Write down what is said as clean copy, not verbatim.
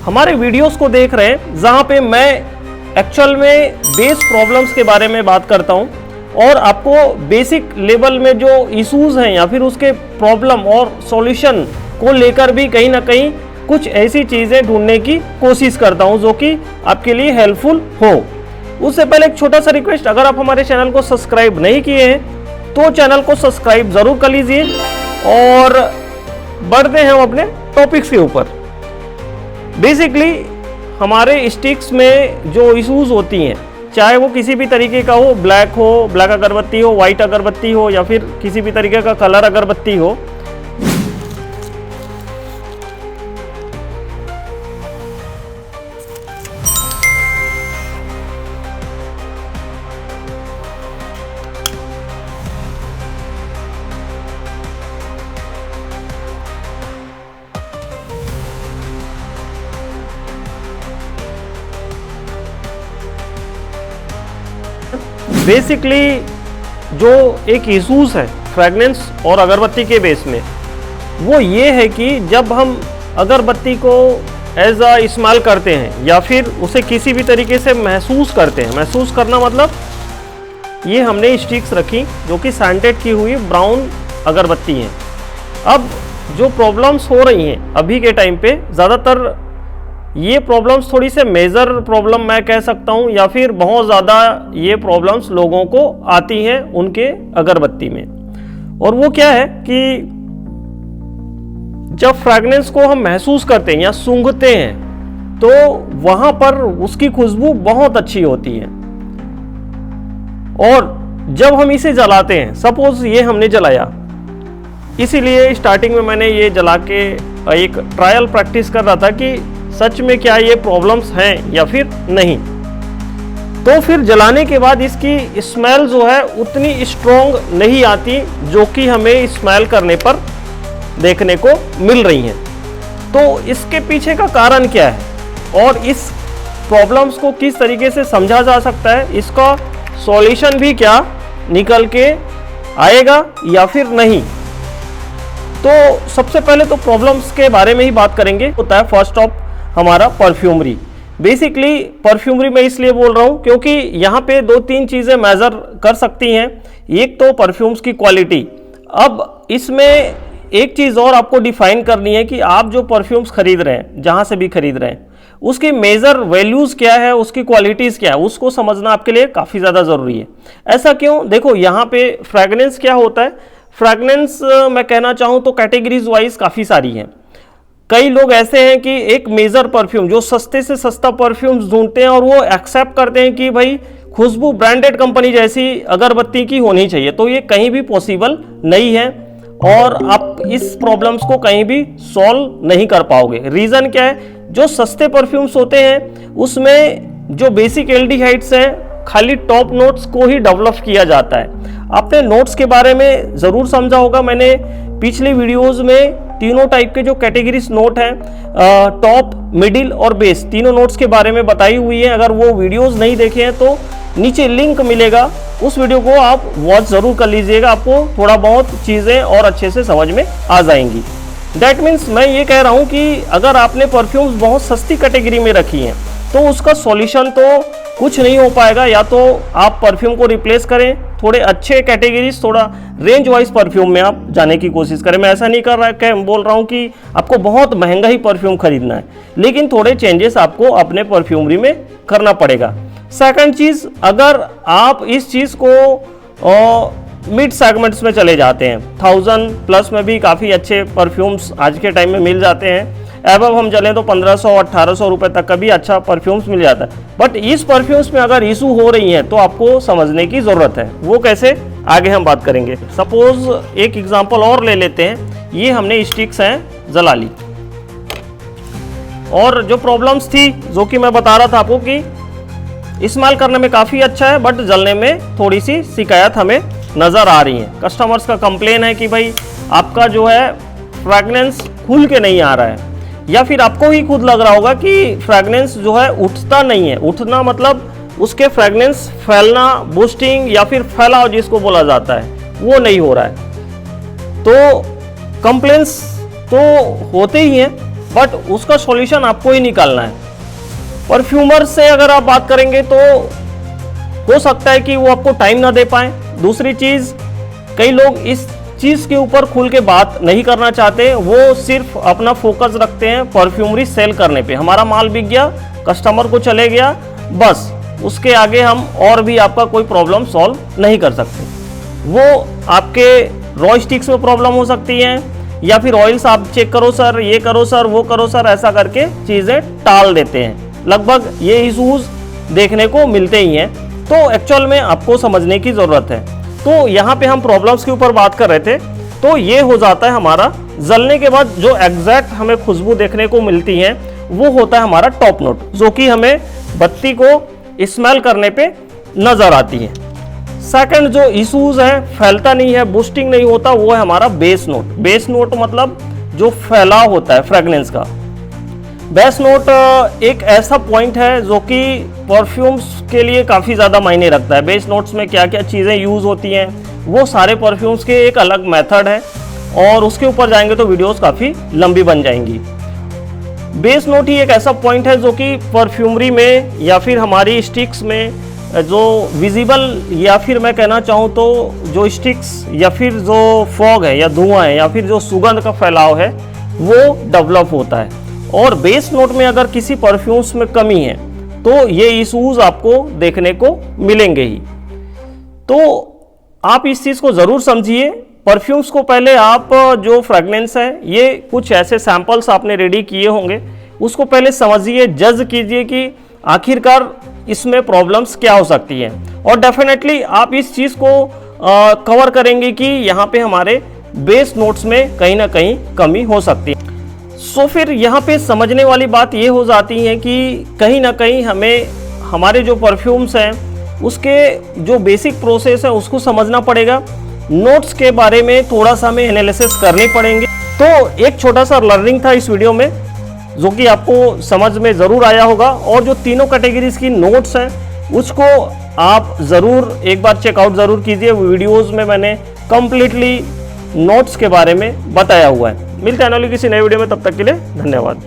हमारे वीडियोस को देख रहे हैं, जहाँ पे मैं एक्चुअल में बेस प्रॉब्लम्स के बारे में बात करता हूँ और आपको बेसिक लेवल में जो इश्यूज हैं या फिर उसके प्रॉब्लम और सॉल्यूशन को लेकर भी कहीं ना कहीं कुछ ऐसी चीज़ें ढूंढने की कोशिश करता हूँ जो कि आपके लिए हेल्पफुल हो। उससे पहले एक छोटा सा रिक्वेस्ट, अगर आप हमारे चैनल को सब्सक्राइब नहीं किए हैं तो चैनल को सब्सक्राइब ज़रूर कर लीजिए। और बढ़ते हैं हम अपने टॉपिक्स के ऊपर। बेसिकली हमारे स्टिक्स में जो इश्यूज होती हैं, चाहे वो किसी भी तरीके का हो, ब्लैक अगरबत्ती हो, वाइट अगरबत्ती हो या फिर किसी भी तरीके का कलर अगरबत्ती हो, बेसिकली जो एक इशूज़ है फ्रेगनेंस और अगरबत्ती के बेस में, वो ये है कि जब हम अगरबत्ती को एज अ इस्तेमाल करते हैं या फिर उसे किसी भी तरीके से महसूस करते हैं, महसूस करना मतलब ये हमने स्टिक्स रखी जो कि सैंटेड की हुई ब्राउन अगरबत्ती हैं। अब जो प्रॉब्लम्स हो रही हैं अभी के टाइम पे, ज़्यादातर ये प्रॉब्लम्स थोड़ी से मेजर प्रॉब्लम मैं कह सकता हूँ, या फिर बहुत ज़्यादा ये प्रॉब्लम्स लोगों को आती हैं उनके अगरबत्ती में। और वो क्या है कि जब फ्रैग्रेंस को हम महसूस करते हैं या सूंघते हैं तो वहाँ पर उसकी खुशबू बहुत अच्छी होती है। और जब हम इसे जलाते हैं, सपोज ये हमने जलाया, इसीलिए स्टार्टिंग में मैंने ये जला के एक ट्रायल प्रैक्टिस कर रहा था कि सच में क्या ये प्रॉब्लम्स हैं या फिर नहीं। तो फिर जलाने के बाद इसकी स्मेल जो है उतनी स्ट्रॉन्ग नहीं आती जो कि हमें स्मेल करने पर देखने को मिल रही हैं। तो इसके पीछे का कारण क्या है और इस प्रॉब्लम्स को किस तरीके से समझा जा सकता है, इसका सॉल्यूशन भी क्या निकल के आएगा या फिर नहीं। तो सबसे पहले तो प्रॉब्लम्स के बारे में ही बात करेंगे। होता है फर्स्ट ऑफ हमारा परफ्यूमरी। बेसिकली परफ्यूमरी मैं इसलिए बोल रहा हूँ क्योंकि यहाँ पे दो तीन चीज़ें मेजर कर सकती हैं। एक तो परफ्यूम्स की क्वालिटी। अब इसमें एक चीज़ और आपको डिफाइन करनी है कि आप जो परफ्यूम्स खरीद रहे हैं, जहाँ से भी खरीद रहे हैं, उसकी मेजर वैल्यूज़ क्या है, उसकी क्वालिटीज़ क्या है, उसको समझना आपके लिए काफ़ी ज़्यादा ज़रूरी है। ऐसा क्यों? देखो यहाँ पे फ्रैग्रेंस क्या होता है। फ्रैग्रेंस मैं कहना चाहूँ तो कैटेगरीज वाइज काफ़ी सारी हैं। कई लोग ऐसे हैं कि एक मेजर परफ्यूम, जो सस्ते से सस्ता परफ्यूम्स ढूंढते हैं और वो एक्सेप्ट करते हैं कि भाई खुशबू ब्रांडेड कंपनी जैसी अगरबत्ती की होनी चाहिए। तो ये कहीं भी पॉसिबल नहीं है और आप इस प्रॉब्लम्स को कहीं भी सॉल्व नहीं कर पाओगे। रीज़न क्या है? जो सस्ते परफ्यूम्स होते हैं उसमें जो बेसिक एल्डिहाइड्स हैं, खाली टॉप नोट्स को ही डेवलप किया जाता है। आपने नोट्स के बारे में ज़रूर समझा होगा, मैंने पिछले वीडियोज़ में तीनों टाइप के जो कैटेगरीज नोट हैं, टॉप, मिडिल और बेस, तीनों नोट्स के बारे में बताई हुई है। अगर वो वीडियोज़ नहीं देखे हैं तो नीचे लिंक मिलेगा, उस वीडियो को आप वॉच ज़रूर कर लीजिएगा, आपको थोड़ा बहुत चीज़ें और अच्छे से समझ में आ जाएंगी। दैट मीन्स मैं ये कह रहा हूँ कि अगर आपने परफ्यूम्स बहुत सस्ती कैटेगरी में रखी हैं तो उसका सॉल्यूशन तो कुछ नहीं हो पाएगा। या तो आप परफ्यूम को रिप्लेस करें, थोड़े अच्छे कैटेगरीज, थोड़ा रेंज वाइज परफ्यूम में आप जाने की कोशिश करें। मैं ऐसा नहीं कर रहा कि बोल रहा हूँ कि आपको बहुत महंगा ही परफ्यूम खरीदना है, लेकिन थोड़े चेंजेस आपको अपने परफ्यूमरी में करना पड़ेगा। सेकंड चीज़, अगर आप इस चीज़ को मिड सेगमेंट्स में चले जाते हैं, 1000 प्लस में भी काफ़ी अच्छे परफ्यूम्स आज के टाइम में मिल जाते हैं। एबव हम चलें तो 1500-1800 रुपये तक का भी अच्छा परफ्यूम्स मिल जाता है। बट इस परफ्यूम्स में अगर इशू हो रही है तो आपको समझने की ज़रूरत है। वो कैसे, आगे हम बात करेंगे। सपोज एक एग्जांपल और ले लेते हैं। ये हमने स्टिक्स हैं जला ली और जो प्रॉब्लम्स थी जो कि मैं बता रहा था आपको कि इस्तेमाल करने में काफ़ी अच्छा है बट जलने में थोड़ी सी शिकायत हमें नज़र आ रही है। कस्टमर्स का कंप्लेन है कि भाई आपका जो है फ्रैग्रेंस खुल के नहीं आ रहा है, या फिर आपको ही खुद लग रहा होगा कि फ्रैग्रेंस जो है उठता नहीं है। उठना मतलब उसके फ्रैग्रेंस फैलना, बूस्टिंग या फिर फैलाव जिसको बोला जाता है, वो नहीं हो रहा है। तो कंप्लेंट्स तो होते ही हैं, बट उसका सॉल्यूशन आपको ही निकालना है। परफ्यूमर से अगर आप बात करेंगे तो हो सकता है कि वो आपको टाइम ना दे पाए। दूसरी चीज़, कई लोग इस चीज़ के ऊपर खुल के बात नहीं करना चाहते, वो सिर्फ अपना फोकस रखते हैं परफ्यूमरी सेल करने पे। हमारा माल बिक गया, कस्टमर को चले गया, बस उसके आगे हम और भी आपका कोई प्रॉब्लम सॉल्व नहीं कर सकते। वो आपके रॉ स्टिक्स में प्रॉब्लम हो सकती है, या फिर ऑयल्स आप चेक करो सर, ये करो सर, वो करो सर, ऐसा करके चीज़ें टाल देते हैं। लगभग ये इशूज़ देखने को मिलते ही हैं। तो एक्चुअल में आपको समझने की ज़रूरत है। तो यहाँ पे हम प्रॉब्लम्स के ऊपर बात कर रहे थे। तो ये हो जाता है हमारा जलने के बाद जो एग्जैक्ट हमें खुशबू देखने को मिलती है, वो होता है हमारा टॉप नोट, जो कि हमें बत्ती को स्मेल करने पे नज़र आती है। सेकंड जो इशूज़ है, फैलता नहीं है, बूस्टिंग नहीं होता, वो है हमारा बेस नोट। बेस नोट मतलब जो फैलाव होता है फ्रेगनेंस का। बेस नोट एक ऐसा पॉइंट है जो कि परफ्यूम्स के लिए काफ़ी ज़्यादा मायने रखता है। बेस नोट्स में क्या क्या चीज़ें यूज़ होती हैं, वो सारे परफ्यूम्स के एक अलग मेथड है, और उसके ऊपर जाएंगे तो वीडियोस काफ़ी लंबी बन जाएंगी। बेस नोट ही एक ऐसा पॉइंट है जो कि परफ्यूमरी में या फिर हमारी स्टिक्स में जो विजिबल, या फिर मैं कहना चाहूँ तो जो स्टिक्स या फिर जो फॉग है या धुआं है या फिर जो सुगंध का फैलाव है, वो डेवलप होता है। और बेस नोट में अगर किसी परफ्यूम्स में कमी है तो ये इशूज़ आपको देखने को मिलेंगे ही। तो आप इस चीज़ को ज़रूर समझिए। परफ्यूम्स को पहले आप जो फ्रेगनेंस है, ये कुछ ऐसे सैंपल्स आपने रेडी किए होंगे, उसको पहले समझिए, जज कीजिए कि आखिरकार इसमें प्रॉब्लम्स क्या हो सकती हैं, और डेफिनेटली आप इस चीज़ को कवर करेंगे कि यहाँ पे हमारे बेस नोट्स में कहीं ना कहीं कमी हो सकती है। सो फिर यहाँ पे समझने वाली बात ये हो जाती है कि कहीं ना कहीं हमें हमारे जो परफ्यूम्स हैं उसके जो बेसिक प्रोसेस है उसको समझना पड़ेगा। नोट्स के बारे में थोड़ा सा हमें एनालिसिस करने पड़ेंगे। तो एक छोटा सा लर्निंग था इस वीडियो में, जो कि आपको समझ में ज़रूर आया होगा। और जो तीनों कैटेगरीज की नोट्स हैं उसको आप ज़रूर एक बार चेकआउट ज़रूर कीजिए। वीडियोज़ में मैंने कम्प्लीटली नोट्स के बारे में बताया हुआ है। मिलते हैं अगली किसी नए वीडियो में, तब तक के लिए धन्यवाद।